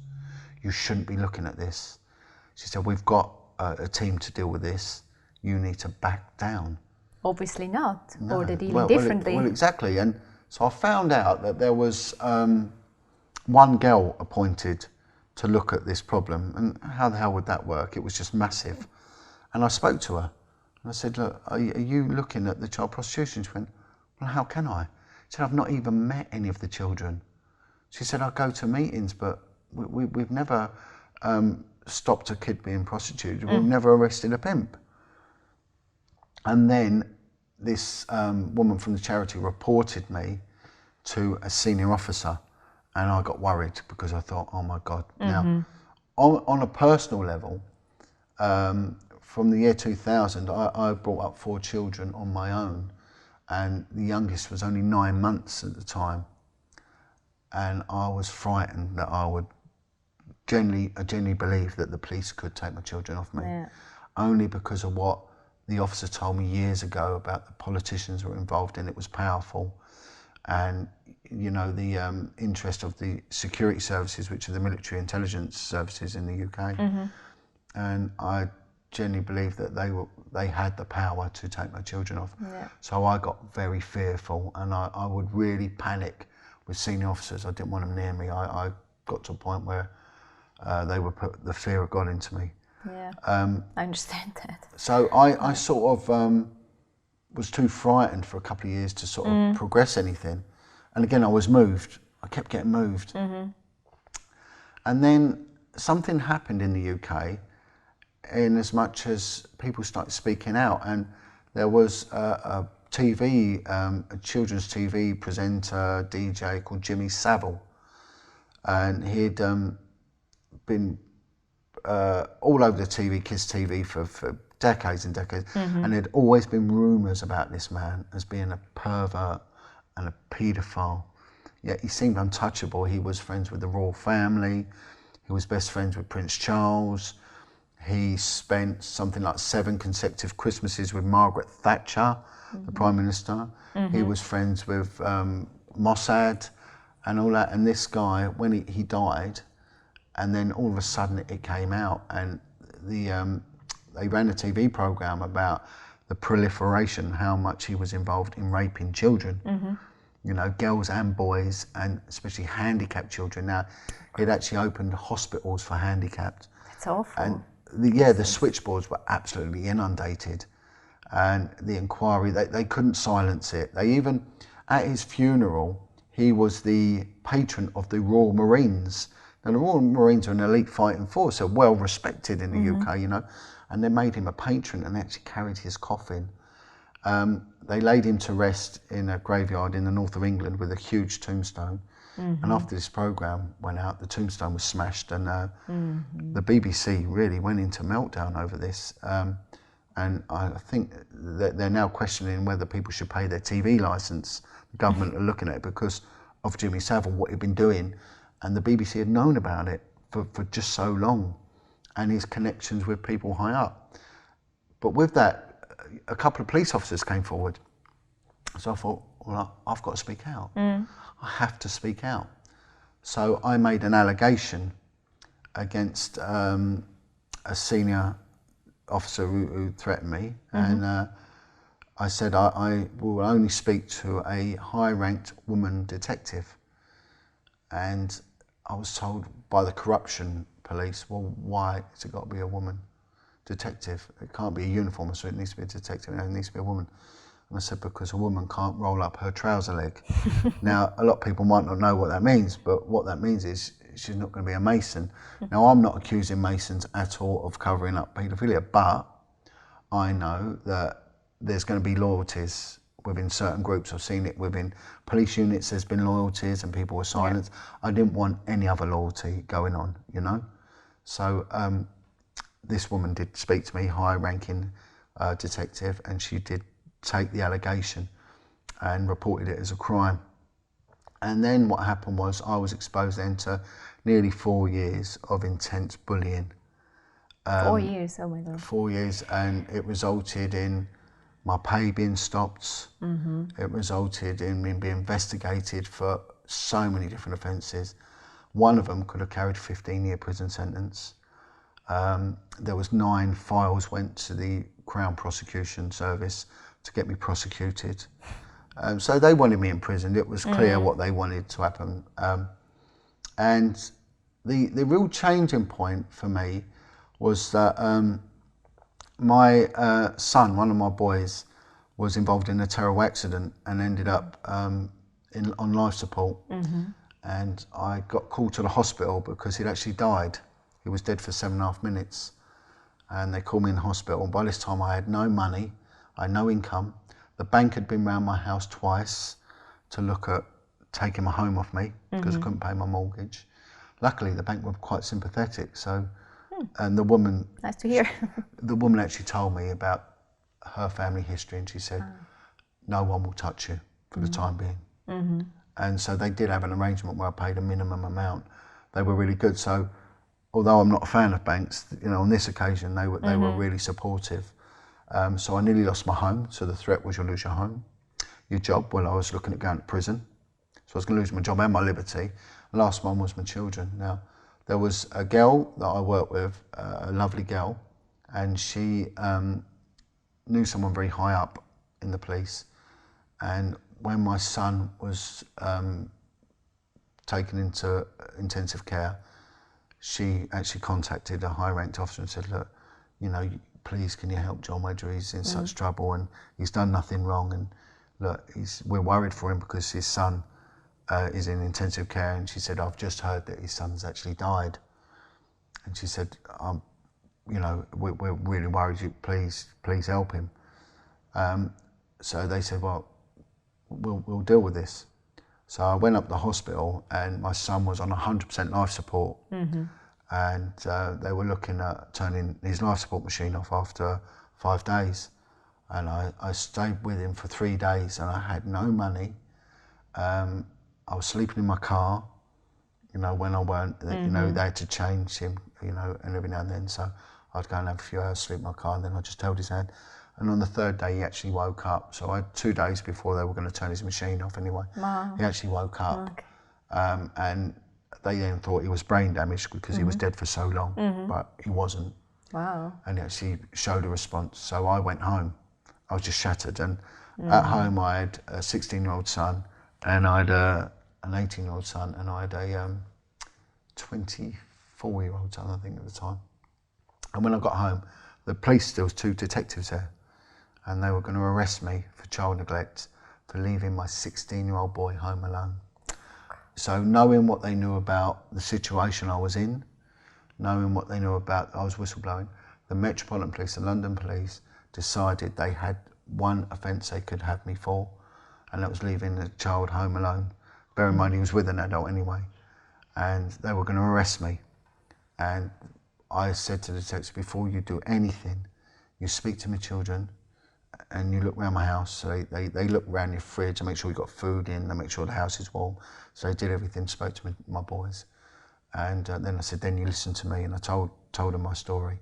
You shouldn't be looking at this. She said, we've got a team to deal with this. You need to back down. Obviously not, or they're dealing Well, differently. well, exactly. And so I found out that there was one girl appointed to look at this problem, and how the hell would that work? It was just massive. And I spoke to her, and I said, look, are you looking at the child prostitution? She went, well, how can I? She said, I've not even met any of the children. She said, I go to meetings, but we've never stopped a kid being prostituted. We've never arrested a pimp. And then this woman from the charity reported me to a senior officer, and I got worried because I thought, oh my God. Now, on a personal level, from the year 2000, I brought up 4 children on my own, and the youngest was only 9 months at the time. And I was frightened that I genuinely believed that the police could take my children off me, only because of what the officer told me years ago about the politicians who were involved in it was powerful, and you know the interest of the security services, which are the military intelligence services in the UK, and I genuinely believed that they had the power to take my children off. So I got very fearful, and I would really panic with senior officers. I didn't want them near me. I got to a point where they would put the fear of God into me. I understand that. So I sort of was too frightened for a couple of years to sort of progress anything. And again, I was moved. I kept getting moved. And then something happened in the UK, in as much as people started speaking out. And there was a children's TV presenter, DJ called Jimmy Savile. And he'd been all over the TV, Kiss TV, for decades and decades, and there'd always been rumours about this man as being a pervert and a paedophile. Yet he seemed untouchable. He was friends with the royal family. He was best friends with Prince Charles. He spent something like 7 consecutive Christmases with Margaret Thatcher, the Prime Minister. He was friends with Mossad and all that. And this guy, when he died, and then all of a sudden it came out, and they ran a TV program about the proliferation, how much he was involved in raping children, you know, girls and boys, and especially handicapped children. Now, he'd actually opened hospitals for handicapped. That's awful. And the switchboards were absolutely inundated, and the inquiry, they couldn't silence it. They even, at his funeral, he was the patron of the Royal Marines. Now, the Royal Marines are an elite fighting force, they're well respected in the UK, you know, and they made him a patron and actually carried his coffin. They laid him to rest in a graveyard in the north of England with a huge tombstone. And after this programme went out, the tombstone was smashed, and the BBC really went into meltdown over this. And I think that they're now questioning whether people should pay their TV licence. The government are looking at it because of Jimmy Savile, what he'd been doing. And the BBC had known about it for just so long, and his connections with people high up. But with that, a couple of police officers came forward. So I thought, well, I've got to speak out. I have to speak out. So I made an allegation against a senior officer who threatened me, and I said I will only speak to a high-ranked woman detective. And I was told by the corruption police, well, why has it got to be a woman detective? It can't be a uniform, so it needs to be a detective, it needs to be a woman. And I said, because a woman can't roll up her trouser leg. Now, a lot of people might not know what that means, but what that means is she's not going to be a Mason. Now, I'm not accusing Masons at all of covering up paedophilia, but I know that there's going to be loyalties within certain groups. I've seen it within police units, there's been loyalties and people were silenced. I didn't want any other loyalty going on, you know? So this woman did speak to me, high-ranking detective, and she did take the allegation and reported it as a crime. And then what happened was I was exposed then to nearly 4 years of intense bullying. 4 years, oh my God. 4 years, and it resulted in my pay being stopped. It resulted in me being investigated for so many different offences. One of them could have carried a 15-year prison sentence. There was 9 files went to the Crown Prosecution Service to get me prosecuted. So they wanted me in prison. It was clear what they wanted to happen. And the real changing point for me was that my son, one of my boys, was involved in a terrible accident and ended up on life support. And I got called to the hospital because he'd actually died. He was dead for 7.5 minutes. And they called me in the hospital. By this time I had no money, I had no income. The bank had been round my house twice to look at taking my home off me because I couldn't pay my mortgage. Luckily the bank were quite sympathetic, so and the woman, Nice to hear. the woman actually told me about her family history, and she said, no one will touch you for the time being. And so they did have an arrangement where I paid a minimum amount. They were really good. So although I'm not a fan of banks, you know, on this occasion they were really supportive. So I nearly lost my home. So the threat was, you'll lose your home, your job. Well, I was looking at going to prison, so I was going to lose my job and my liberty. The last one was my children. Now, there was a girl that I worked with, a lovely girl, and she knew someone very high up in the police. And when my son was taken into intensive care, she actually contacted a high-ranked officer and said, look, you know, please can you help John Wedger? He's in such trouble and he's done nothing wrong, and look, we're worried for him because his son is in intensive care. And she said, I've just heard that his son's actually died. And she said, you know, we're really worried, please help him. So they said, well, we'll deal with this. So I went up to the hospital and my son was on 100% life support. And they were looking at turning his life support machine off after 5 days. And I stayed with him for 3 days and I had no money. I was sleeping in my car, you know, when I weren't, you know, they had to change him, you know, and every now and then. So I'd go and have a few hours sleep in my car and then I just held his hand. And on the 3rd day, he actually woke up. So I had 2 days before they were going to turn his machine off anyway. Wow. He actually woke up. Okay. And they then thought he was brain damaged because he was dead for so long, but he wasn't. Wow. And he actually showed a response. So I went home. I was just shattered. And at home, I had a 16-year-old son, and I had an 18-year-old son, and I had a 24-year-old son, I think, at the time. And when I got home, the police, there was 2 detectives there, and they were going to arrest me for child neglect for leaving my 16-year-old boy home alone. So knowing what they knew about the situation I was in, knowing what they knew about I was whistleblowing, the Metropolitan Police, the London Police, decided they had one offence they could have me for, and that was leaving the child home alone. Bear in mind, he was with an adult anyway, and they were going to arrest me. And I said to the detective, before you do anything, you speak to my children and you look around my house. So they look around your fridge and make sure you've got food in, they make sure the house is warm. So they did everything, spoke to my boys. And then I said, then you listen to me. And I told them my story.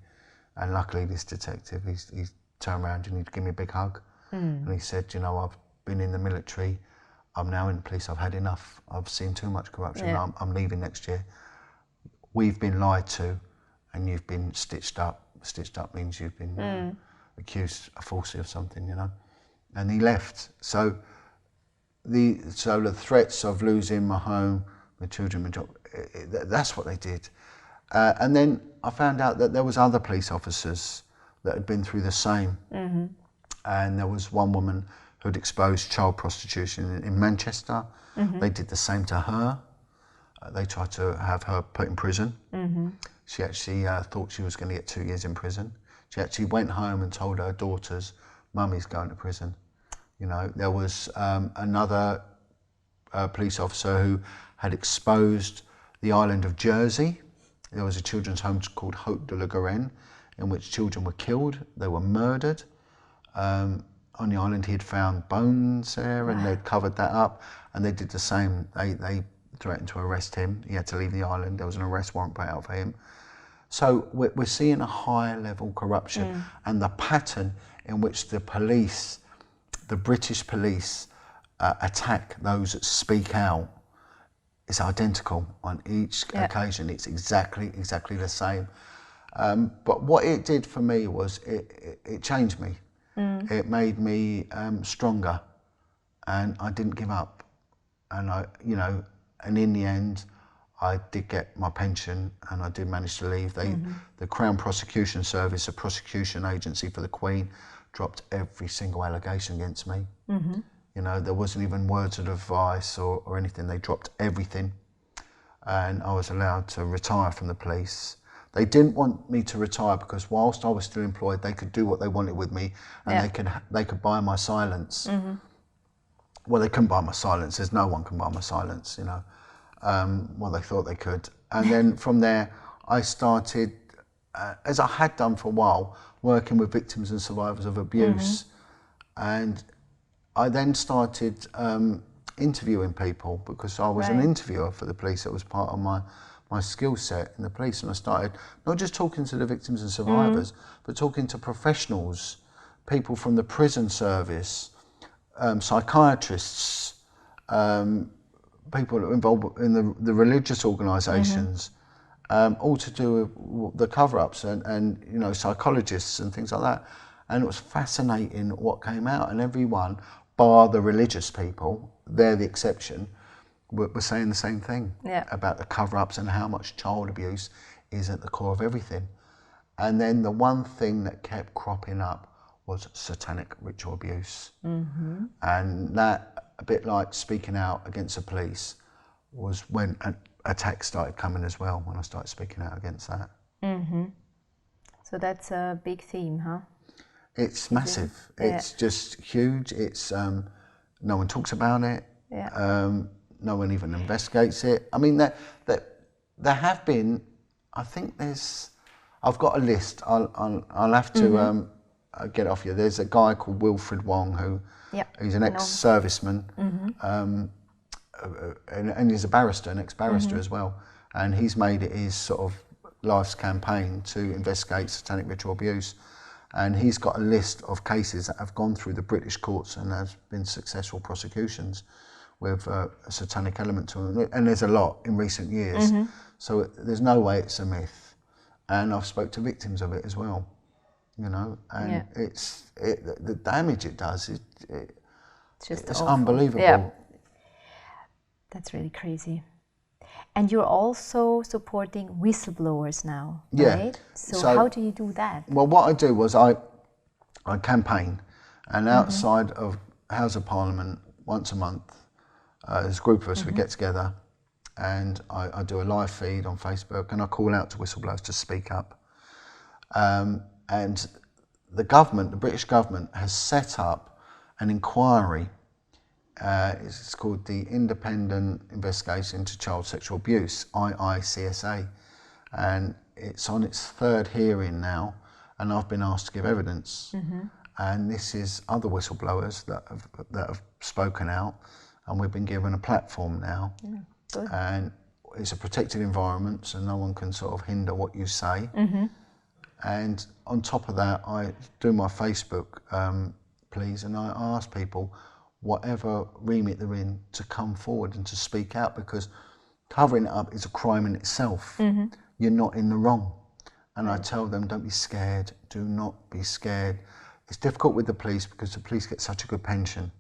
And luckily this detective, he turned around and he'd give me a big hug. And he said, you know, I've been in the military, I'm now in the police, I've had enough. I've seen too much corruption, I'm leaving next year. We've been lied to and you've been stitched up. Stitched up means you've been accused falsely of something, you know. And he left. So the threats of losing my home, my children, my job, that's what they did. And then I found out that there was other police officers that had been through the same. And there was one woman who'd exposed child prostitution in Manchester. They did the same to her. They tried to have her put in prison. She actually thought she was going to get 2 years in prison. She actually went home and told her daughters, Mummy's going to prison. You know, there was another police officer who had exposed the island of Jersey. There was a children's home called Hope de la Garenne, in which children were killed, they were murdered. On the island he had found bones there and they'd covered that up, and they did the same. They threatened to arrest him. He had to leave the island. There was an arrest warrant put out for him. So we're seeing a higher level corruption, and the pattern in which the police, the British police, attack those that speak out is identical on each occasion. It's exactly the same. But what it did for me was it changed me. It made me stronger, and I didn't give up. And and in the end, I did get my pension, and I did manage to leave. The Crown Prosecution Service, a prosecution agency for the Queen, dropped every single allegation against me. There wasn't even words of advice or anything. They dropped everything, and I was allowed to retire from the police. They didn't want me to retire because whilst I was still employed, they could do what they wanted with me, and they could buy my silence. Well, they couldn't buy my silence. There's no one can buy my silence, well, they thought they could. And then from there, I started, as I had done for a while, working with victims and survivors of abuse. And I then started interviewing people because I was an interviewer for the police. It was part of my skill set in the police. And I started not just talking to the victims and survivors, but talking to professionals, people from the prison service, psychiatrists, people involved in the religious organisations, all to do with the cover-ups and psychologists and things like that. And it was fascinating what came out, and everyone, bar the religious people, they're the exception, were saying the same thing about the cover-ups and how much child abuse is at the core of everything. And then the one thing that kept cropping up was satanic ritual abuse. And that, a bit like speaking out against the police, was when attacks started coming as well, when I started speaking out against that. So that's a big theme, huh? It's massive. It's just huge. It's no one talks about it. No one even investigates it. I mean, there have been. I think I've got a list. I'll have to get off you. There's a guy called Wilfred Wong who he's an ex-serviceman, and he's a barrister, an ex-barrister as well. And he's made it his sort of life's campaign to investigate satanic ritual abuse. And he's got a list of cases that have gone through the British courts and has been successful prosecutions with a satanic element to them. And there's a lot in recent years. So there's no way it's a myth. And I've spoke to victims of it as well, and the damage it does, it's unbelievable. Yeah. That's really crazy. And you're also supporting whistleblowers now, right? So how do you do that? Well, what I do was I campaign, and outside of House of Parliament once a month, there's a group of us, we get together, and I do a live feed on Facebook, and I call out to whistleblowers to speak up. And the government, the British government, has set up an inquiry. It's called the Independent Investigation into Child Sexual Abuse, IICSA, and it's on its third hearing now, and I've been asked to give evidence. And this is other whistleblowers that have spoken out, and we've been given a platform now. And it's a protected environment, so no one can sort of hinder what you say. And on top of that, I do my Facebook please, and I ask people, whatever remit they're in, to come forward and to speak out, because covering it up is a crime in itself. You're not in the wrong. And I tell them, don't be scared, do not be scared. It's difficult with the police because the police get such a good pension.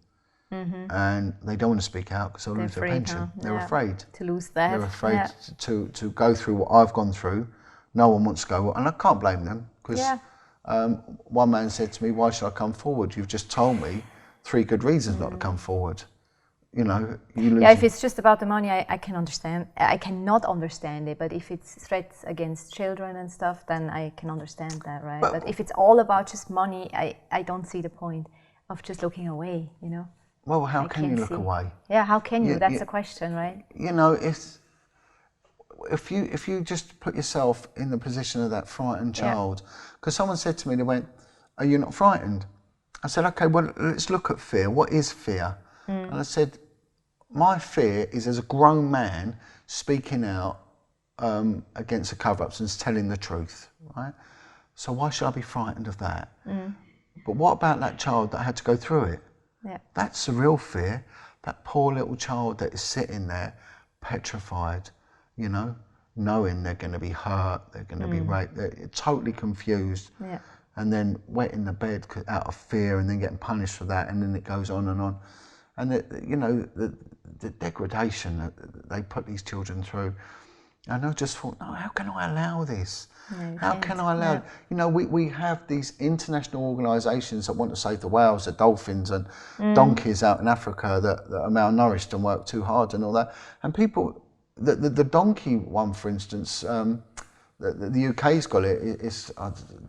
And they don't want to speak out because they'll lose their pension. They're afraid to lose that. They're afraid to go through what I've gone through. No one wants to go, and I can't blame them, because one man said to me, why should I come forward? You've just told me 3 good reasons not to come forward. You lose. Yeah, if it's just about the money, I can understand. I cannot understand it, but if it's threats against children and stuff, then I can understand that, right? But if it's all about just money, I don't see the point of just looking away, Well, how can you look away? Yeah, how can you? That's the question, right? If you just put yourself in the position of that frightened child, because someone said to me, they went, are you not frightened? I said, okay, well, let's look at fear. What is fear? And I said, my fear is as a grown man speaking out against the cover-ups and telling the truth, right? So why should I be frightened of that? But what about that child that had to go through it? That's the real fear. That poor little child that is sitting there, petrified, knowing they're going to be hurt, they're going to be raped, they're totally confused, and then wetting the bed out of fear, and then getting punished for that, and then it goes on, and the degradation that they put these children through. And I just thought, no, how can I allow this? How can I allow? You know, we have these international organisations that want to save the whales, the dolphins, and donkeys out in Africa that are malnourished and work too hard and all that. And people, the donkey one, for instance, the UK's got it. It's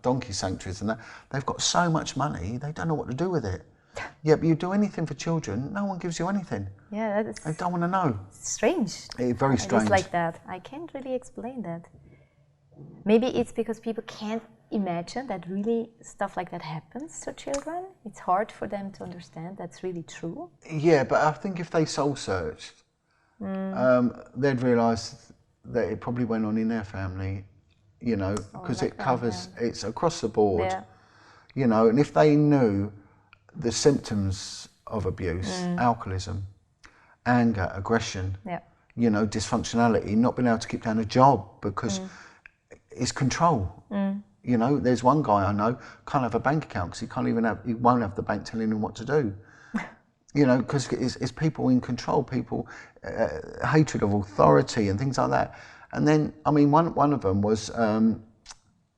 donkey sanctuaries, and that they've got so much money, they don't know what to do with it. Yeah, but you do anything for children, no one gives you anything. Yeah, that is. They don't want to know. Strange. Very strange. It's like that. I can't really explain that. Maybe it's because people can't imagine that really stuff like that happens to children. It's hard for them to understand that's really true. Yeah, but I think if they soul searched, they'd realise that it probably went on in their family, you know, because it covers, it's across the board, you know, and if they knew the symptoms of abuse, alcoholism, anger, aggression, you know, dysfunctionality, not being able to keep down a job because it's control. You know, there's one guy I know can't have a bank account because he won't have the bank telling him what to do. You know, because it's people in control, people hatred of authority and things like that. And then, I mean, one of them was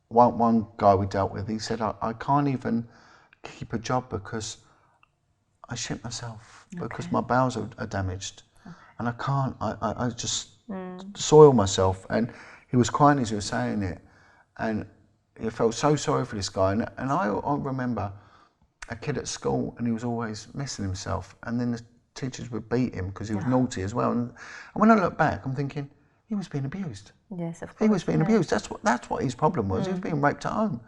one guy we dealt with. He said, I can't even keep a job because I shit myself because my bowels are damaged, and I can't. I just soil myself. And he was crying as he was saying it, and he felt so sorry for this guy. And I remember a kid at school, and he was always missing himself, and then the teachers would beat him because he was naughty as well. And when I look back, I'm thinking he was being abused. Yes, of course. He was being abused. That's what his problem was. He was being raped at home.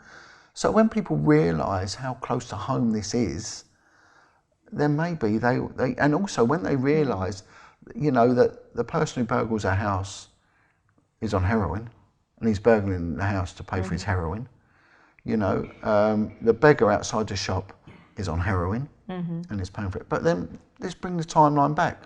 So when people realise how close to home this is, then maybe they and also when they realise, you know, that the person who burgles a house is on heroin, and he's burgling the house to pay for his heroin. You know, the beggar outside the shop is on heroin and is paying for it. But then let's bring the timeline back.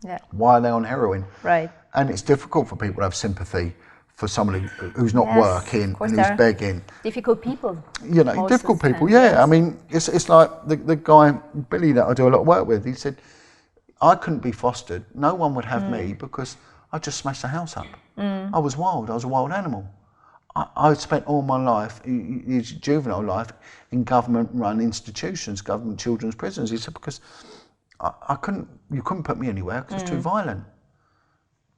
Yeah. Why are they on heroin? Right. And it's difficult for people to have sympathy for someone who's not working and who's begging. Difficult people. You know, difficult people, I mean, it's like the guy, Billy, that I do a lot of work with, he said, I couldn't be fostered. No one would have me because I just smashed the house up. I was wild. I was a wild animal. I spent all my life, juvenile life, in government-run institutions, government children's prisons. He said, because you couldn't put me anywhere because it's too violent.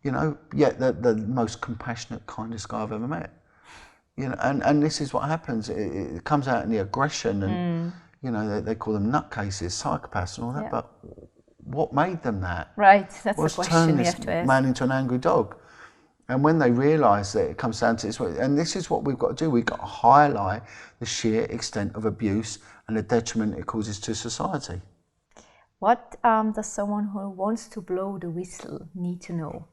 You know, yet the most compassionate, kindest guy I've ever met. You know, and this is what happens. It comes out in the aggression, and you know they call them nutcases, psychopaths, and all that. But what made them that? Right, that's the question turned we this have to ask. man into an angry dog. And when they realise that it comes down to this, and this is what we've got to do. We've got to highlight the sheer extent of abuse and the detriment it causes to society. What does someone who wants to blow the whistle need to know?